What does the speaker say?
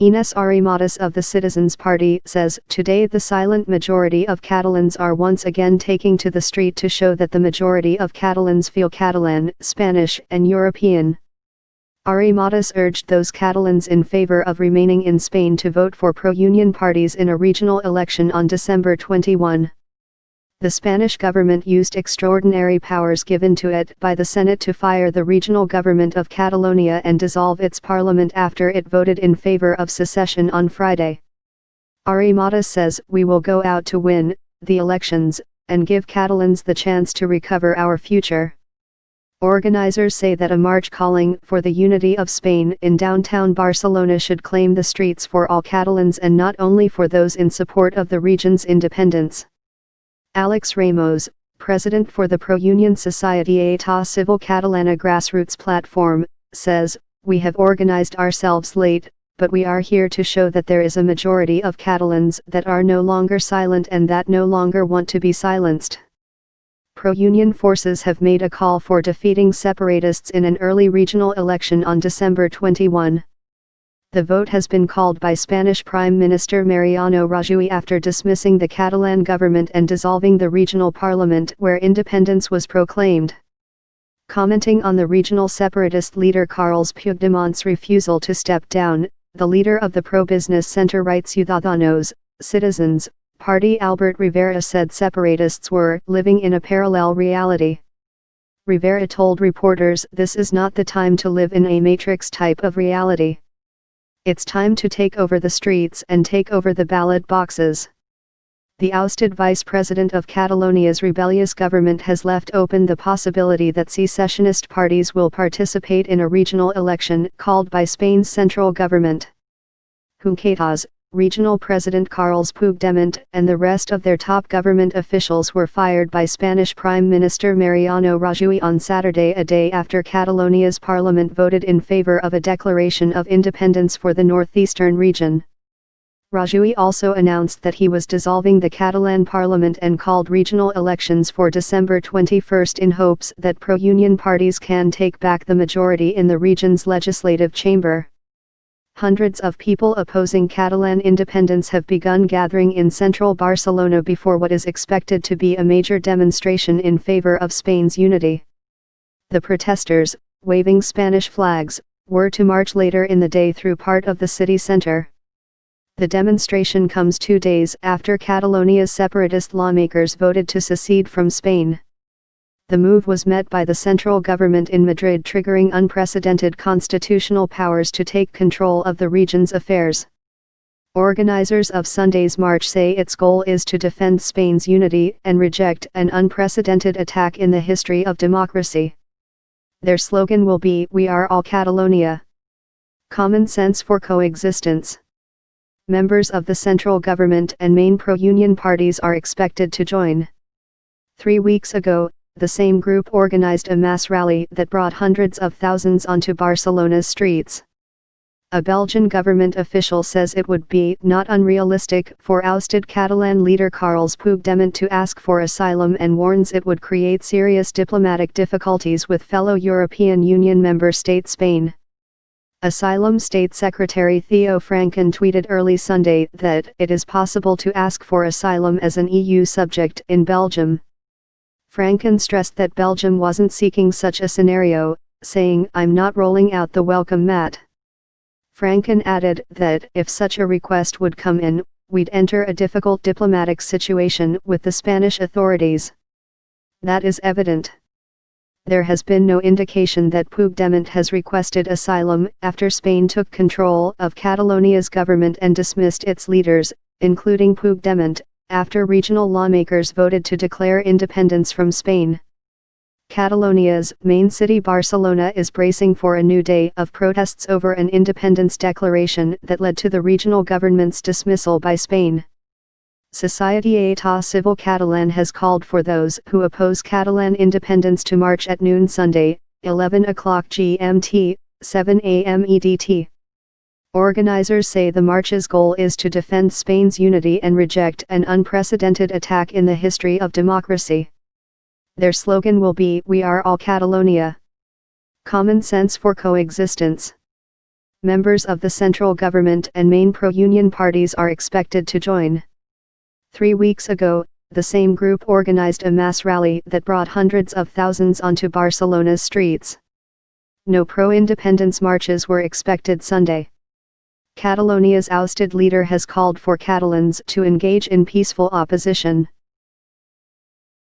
Ines Arrimadas of the Citizens Party says, "Today the silent majority of Catalans are once again taking to the street to show that the majority of Catalans feel Catalan, Spanish and European." Arrimadas urged those Catalans in favor of remaining in Spain to vote for pro-union parties in a regional election on December 21. The Spanish government used extraordinary powers given to it by the Senate to fire the regional government of Catalonia and dissolve its parliament after it voted in favor of secession on Friday. Arrimadas says, "We will go out to win the elections, and give Catalans the chance to recover our future." Organizers say that a march calling for the unity of Spain in downtown Barcelona should claim the streets for all Catalans and not only for those in support of the region's independence. Alex Ramos, president for the pro-union Societat Civil Catalana grassroots platform, says, "We have organized ourselves late, but we are here to show that there is a majority of Catalans that are no longer silent and that no longer want to be silenced." Pro-union forces have made a call for defeating separatists in an early regional election on December 21. The vote has been called by Spanish Prime Minister Mariano Rajoy after dismissing the Catalan government and dissolving the regional parliament where independence was proclaimed. Commenting on the regional separatist leader Carles Puigdemont's refusal to step down, the leader of the pro-business center-right Ciudadanos, Citizens, Party Albert Rivera said separatists were living in a parallel reality. Rivera told reporters, "This is not the time to live in a matrix type of reality. It's time to take over the streets and take over the ballot boxes." The ousted vice president of Catalonia's rebellious government has left open the possibility that secessionist parties will participate in a regional election called by Spain's central government. Junqueras, regional president Carles Puigdemont and the rest of their top government officials were fired by Spanish Prime Minister Mariano Rajoy on Saturday, a day after Catalonia's parliament voted in favor of a declaration of independence for the northeastern region. Rajoy also announced that he was dissolving the Catalan parliament and called regional elections for December 21 in hopes that pro-union parties can take back the majority in the region's legislative chamber. Hundreds of people opposing Catalan independence have begun gathering in central Barcelona before what is expected to be a major demonstration in favor of Spain's unity. The protesters, waving Spanish flags, were to march later in the day through part of the city center. The demonstration comes 2 days after Catalonia's separatist lawmakers voted to secede from Spain. The move was met by the central government in Madrid, triggering unprecedented constitutional powers to take control of the region's affairs. Organizers of Sunday's march say its goal is to defend Spain's unity and reject an unprecedented attack in the history of democracy. Their slogan will be, "We are all Catalonia. Common sense for coexistence." Members of the central government and main pro-union parties are expected to join. 3 weeks ago, the same group organized a mass rally that brought hundreds of thousands onto Barcelona's streets. A Belgian government official says it would be not unrealistic for ousted Catalan leader Carles Puigdemont to ask for asylum and warns it would create serious diplomatic difficulties with fellow European Union member state Spain. Asylum State Secretary Theo Franken tweeted early Sunday that it is possible to ask for asylum as an EU subject in Belgium. Franken stressed that Belgium wasn't seeking such a scenario, saying, "I'm not rolling out the welcome mat." Franken added that if such a request would come in, we'd enter a difficult diplomatic situation with the Spanish authorities. That is evident. There has been no indication that Puigdemont has requested asylum after Spain took control of Catalonia's government and dismissed its leaders, including Puigdemont, after regional lawmakers voted to declare independence from Spain. Catalonia's main city Barcelona is bracing for a new day of protests over an independence declaration that led to the regional government's dismissal by Spain. Societat Civil Catalan has called for those who oppose Catalan independence to march at noon Sunday, 11 o'clock GMT, 7 a.m. EDT. Organizers say the march's goal is to defend Spain's unity and reject an unprecedented attack in the history of democracy. Their slogan will be, "We are all Catalonia. Common sense for coexistence." Members of the central government and main pro-union parties are expected to join. 3 weeks ago, the same group organized a mass rally that brought hundreds of thousands onto Barcelona's streets. No pro-independence marches were expected Sunday. Catalonia's ousted leader has called for Catalans to engage in peaceful opposition.